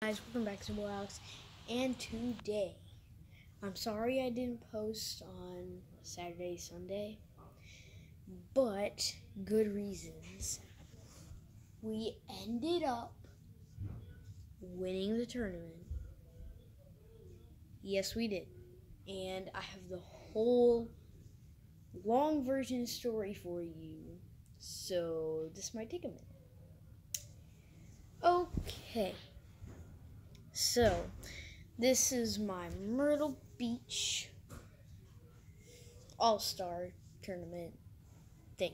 Guys, welcome back to Alex, and today, I'm sorry I didn't post on Saturday, Sunday, but good reasons. We ended up winning the tournament. Yes, we did. And I have the whole long version story for you, so this might take a minute. Okay. So, this is my Myrtle Beach All-Star Tournament thing.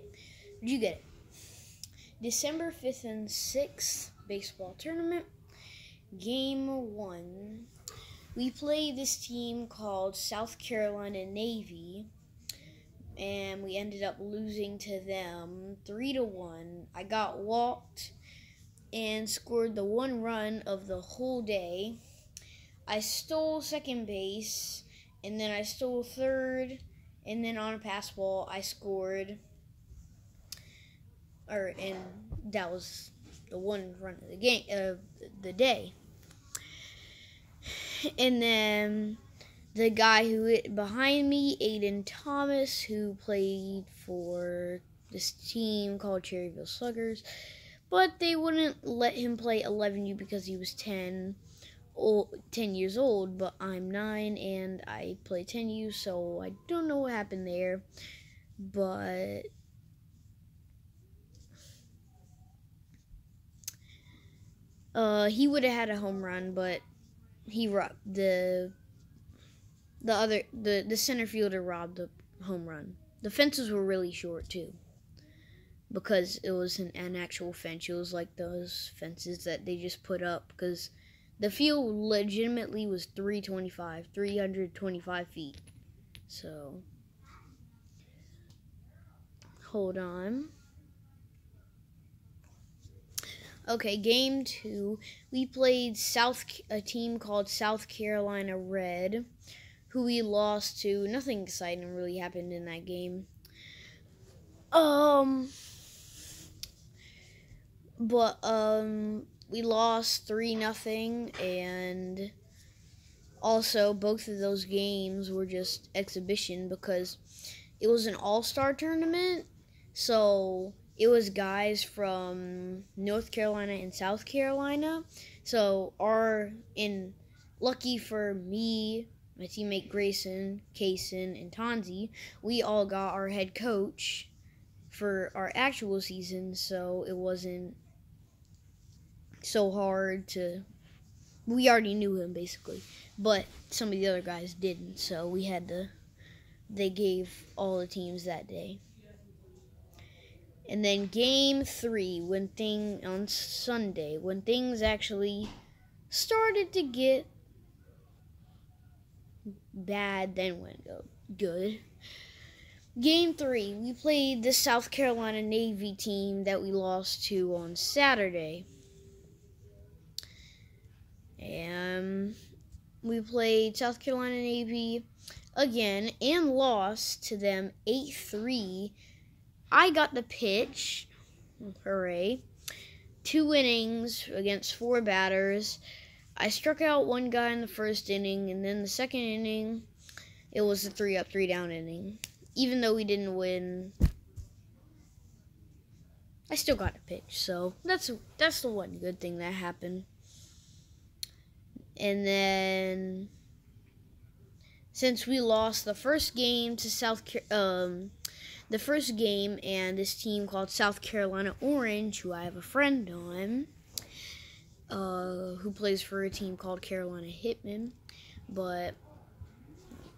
Did you get it? December 5th and 6th baseball tournament. Game 1. We played this team called South Carolina Navy, and we ended up losing to them 3-1. I got walked and scored the one run of the whole day. I stole second base, and then I stole third, and then on a pass ball I scored, and that was the one run of the game of the day. And then the guy who hit behind me, Aiden Thomas, who played for this team called Cherryville Sluggers, but they wouldn't let him play 11U because he was 10 years old, but I'm 9 and I play 10U, so I don't know what happened there, but he would have had a home run, but he robbed the center fielder robbed the home run. The fences were really short too, because it was an actual fence. It was like those fences that they just put up, because the field legitimately was 325 feet. So, hold on. Okay, game 2. We played a team called South Carolina Red, who we lost to. Nothing exciting really happened in that game. We lost 3-0, and also both of those games were just exhibition because it was an all-star tournament, so it was guys from North Carolina and South Carolina. So lucky for me, my teammate Grayson, Kaysen, and Tonzi, we all got our head coach for our actual season, so it wasn't so hard we already knew him basically, but some of the other guys didn't, so they gave all the teams that day. And then game 3, on Sunday, when things actually started to get bad, then went good. Game 3, we played the South Carolina Navy team that we lost to on Saturday. And we played South Carolina Navy again and lost to them 8-3. I got the pitch. Hooray. 2 innings against 4 batters. I struck out one guy in the first inning, and then the second inning, it was a 3-up, 3-down inning. Even though we didn't win, I still got a pitch, so that's the one good thing that happened. And then, since we lost the first game to the first game, and this team called South Carolina Orange, who I have a friend on, who plays for a team called Carolina Hitmen, but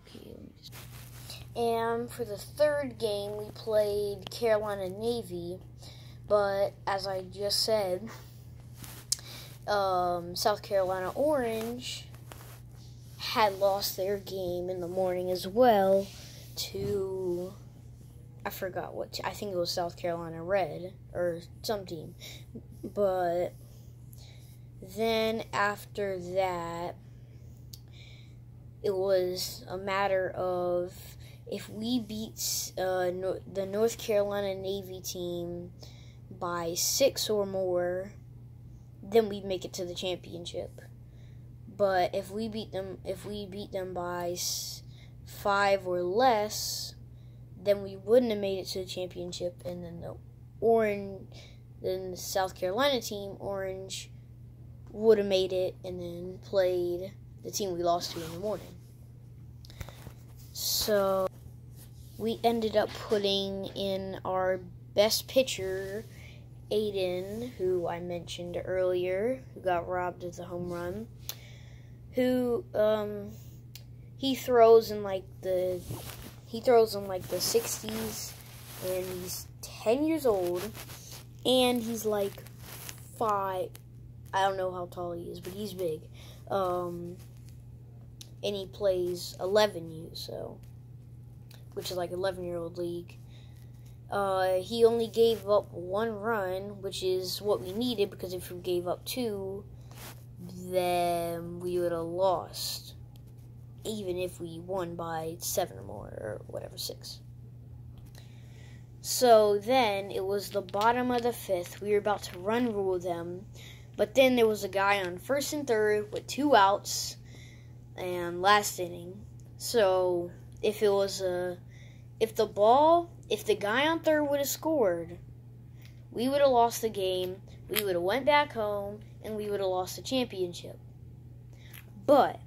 okay. And for the third game, we played Carolina Navy, but as I just said, South Carolina Orange had lost their game in the morning as well to, I forgot what, I think it was South Carolina Red or some team. But then after that, it was a matter of if we beat the North Carolina Navy team by 6 or more, then we'd make it to the championship. But if we beat them by 5 or less, then we wouldn't have made it to the championship. And then the South Carolina team, Orange, would have made it and then played the team we lost to in the morning. So we ended up putting in our best pitcher, Aiden, who I mentioned earlier, who got robbed of the home run, who he throws in like the 60s, and he's 10 years old, and he's like 5. I don't know how tall he is, but he's big. And he plays 11U, so, which is like 11-year-old league. He only gave up 1 run, which is what we needed, because if we gave up 2, then we would have lost, even if we won by 7 or more, or whatever, 6. So then, it was the bottom of the 5th. We were about to run rule them, but then there was a guy on 1st and 3rd with 2 outs, and last inning. So, if the guy on 3rd would have scored, we would have lost the game, we would have went back home, and we would have lost the championship. But,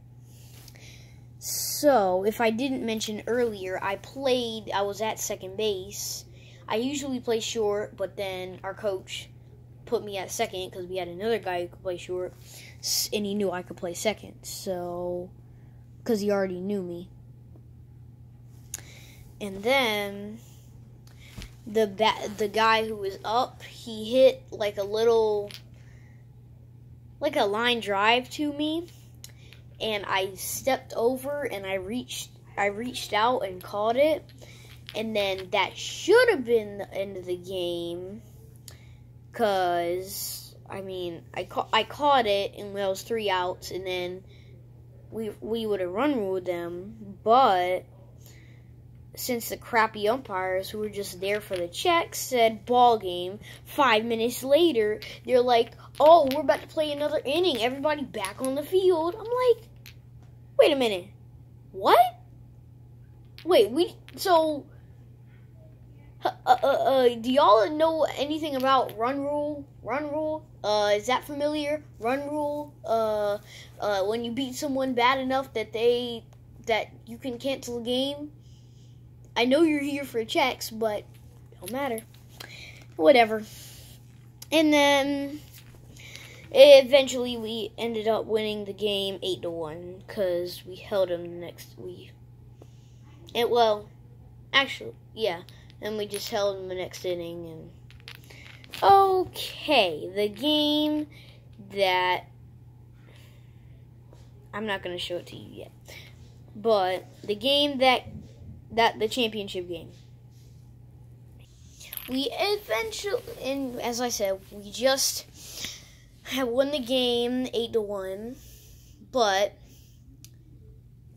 so, if I didn't mention earlier, I was at second base. I usually play short, but then our coach put me at second because we had another guy who could play short, and he knew I could play second, so, because he already knew me. And then the guy who was up, he hit like a line drive to me, and I stepped over and I reached out and caught it, and then that should have been the end of the game, because I caught it, and there was 3 outs, and then we would have run ruled them, but since the crappy umpires who were just there for the checks said ball game, 5 minutes later, they're like, oh, we're about to play another inning. Everybody back on the field. I'm like, wait a minute. What? Wait, do y'all know anything about run rule? Run rule? Is that familiar? Run rule? When you beat someone bad enough that you can cancel a game? I know you're here for checks, but don't matter. Whatever. And then eventually we ended up winning the game 8-1 because we held them the next week. And and we just held them the next inning. And okay, the game that I'm not gonna show it to you yet, but the game that the championship game. We eventually, and as I said, we just had won the game 8-1, but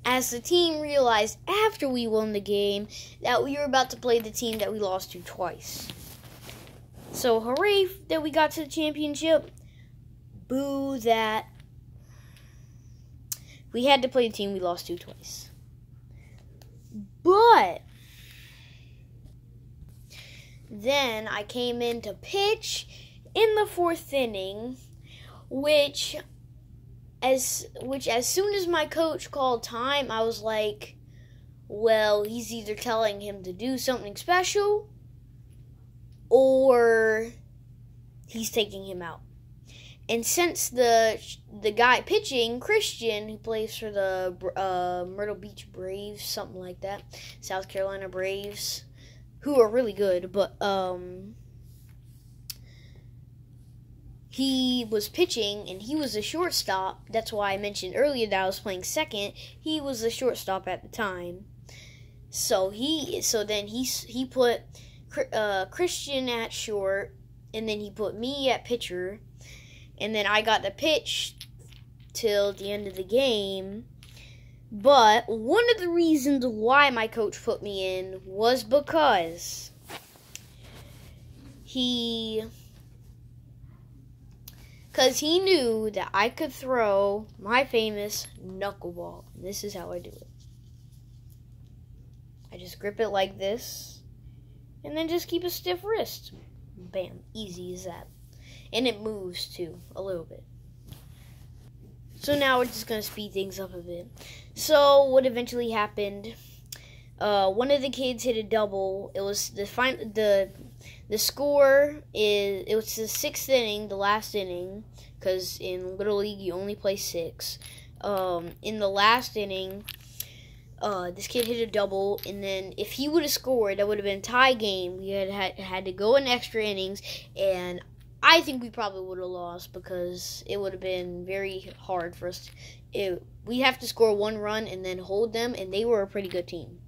as the team realized after we won the game that we were about to play the team that we lost to twice. So hooray that we got to the championship. Boo that we had to play the team we lost to twice. But then I came in to pitch in the 4th inning, which as soon as my coach called time, I was like, well, he's either telling him to do something special or he's taking him out. And since the guy pitching, Christian, who plays for the Myrtle Beach Braves, something like that, South Carolina Braves, who are really good, but he was pitching, and he was a shortstop. That's why I mentioned earlier that I was playing second. He was the shortstop at the time. So then he put Christian at short, and then he put me at pitcher. And then I got the pitch till the end of the game. But one of the reasons why my coach put me in was because he Because he knew that I could throw my famous knuckleball. This is how I do it. I just grip it like this, and then just keep a stiff wrist. Bam, easy as that. And it moves too, a little bit. So now we're just going to speed things up a bit. So what eventually happened, one of the kids hit a double. It was the score is, it was the 6th inning, the last inning, because in Little League you only play 6. In the last inning, this kid hit a double, and then if he would have scored, that would have been a tie game. We had to go in extra innings, and I think we probably would have lost because it would have been very hard for us. We have to score 1 run and then hold them, and they were a pretty good team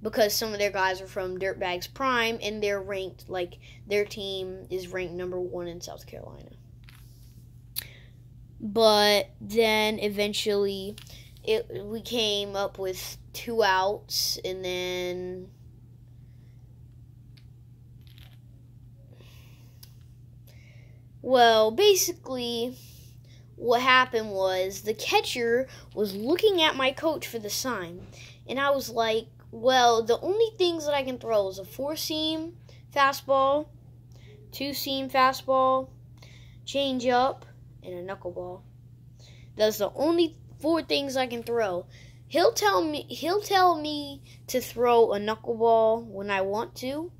because some of their guys are from Dirtbags Prime, and they're ranked, like, their team is ranked number 1 in South Carolina. But then eventually we came up with 2 outs, and then well, basically what happened was the catcher was looking at my coach for the sign, and I was like, well, the only things that I can throw is a 4-seam fastball, 2-seam fastball, change-up, and a knuckleball. That's the only 4 things I can throw. He'll tell me to throw a knuckleball when I want to,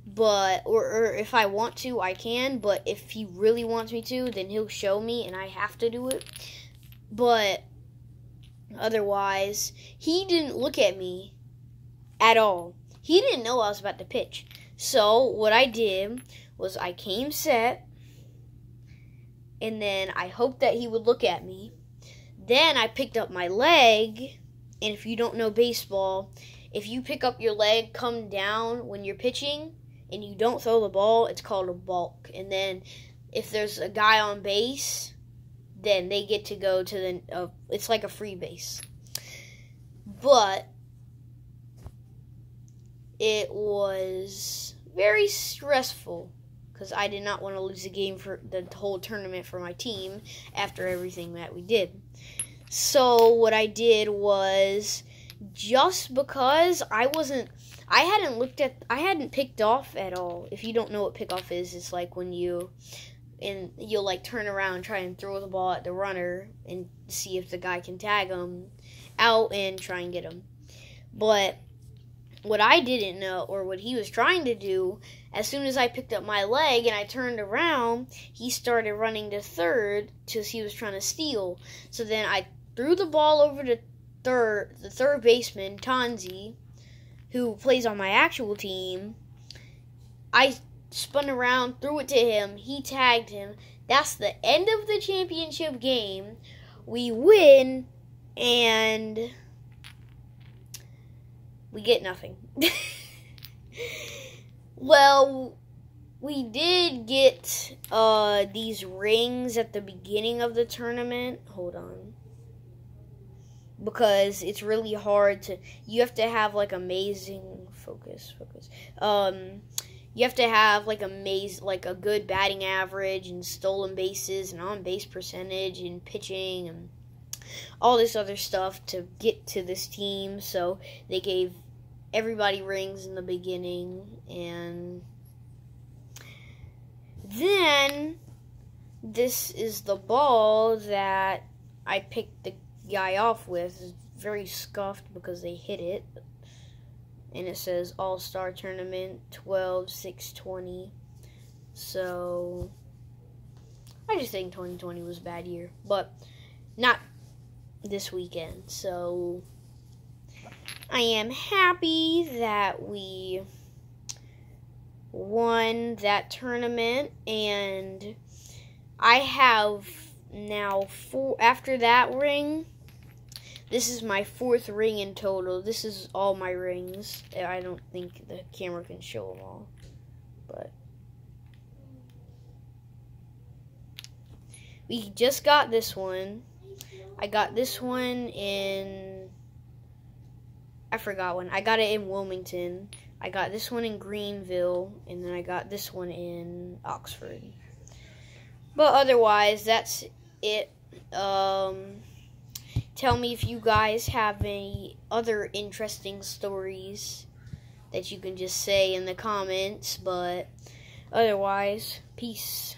but or if I want to, I can. But if he really wants me to, then he'll show me, and I have to do it. But otherwise, he didn't look at me at all. He didn't know I was about to pitch. So what I did was I came set, and then I hoped that he would look at me. Then I picked up my leg, and if you don't know baseball, if you pick up your leg, come down when you're pitching, and you don't throw the ball, it's called a balk. And then if there's a guy on base, then they get to go to the, it's like a free base. But it was very stressful because I did not want to lose the game for the whole tournament for my team after everything that we did. So what I did was, just because I hadn't picked off at all. If you don't know what pickoff is, it's like when you'll like turn around and try and throw the ball at the runner and see if the guy can tag him out and try and get him. But what I didn't know, or what he was trying to do, as soon as I picked up my leg and I turned around, he started running to third because he was trying to steal. So then I threw the ball over to the third baseman, Tanzi, who plays on my actual team. I spun around, threw it to him, he tagged him. That's the end of the championship game. We win, and we get nothing. Well, we did get these rings at the beginning of the tournament. Hold on. Because it's really hard to, you have to have like amazing focus. You have to have like a good batting average and stolen bases and on base percentage and pitching and all this other stuff to get to this team. So they gave everybody rings in the beginning, and then this is the ball that I picked the guy off with. It's very scuffed because they hit it, and it says All-Star Tournament 12/6/20. So I just think 2020 was a bad year, but not this weekend. So I am happy that we won that tournament, and I have now 4 after that ring. This is my 4th ring in total. This is all my rings. I don't think the camera can show them all, but we just got this one. I got this one in, I forgot when. I got it in Wilmington. I got this one in Greenville, and then I got this one in Oxford. But otherwise, that's it. Tell me if you guys have any other interesting stories that you can just say in the comments. But otherwise, peace.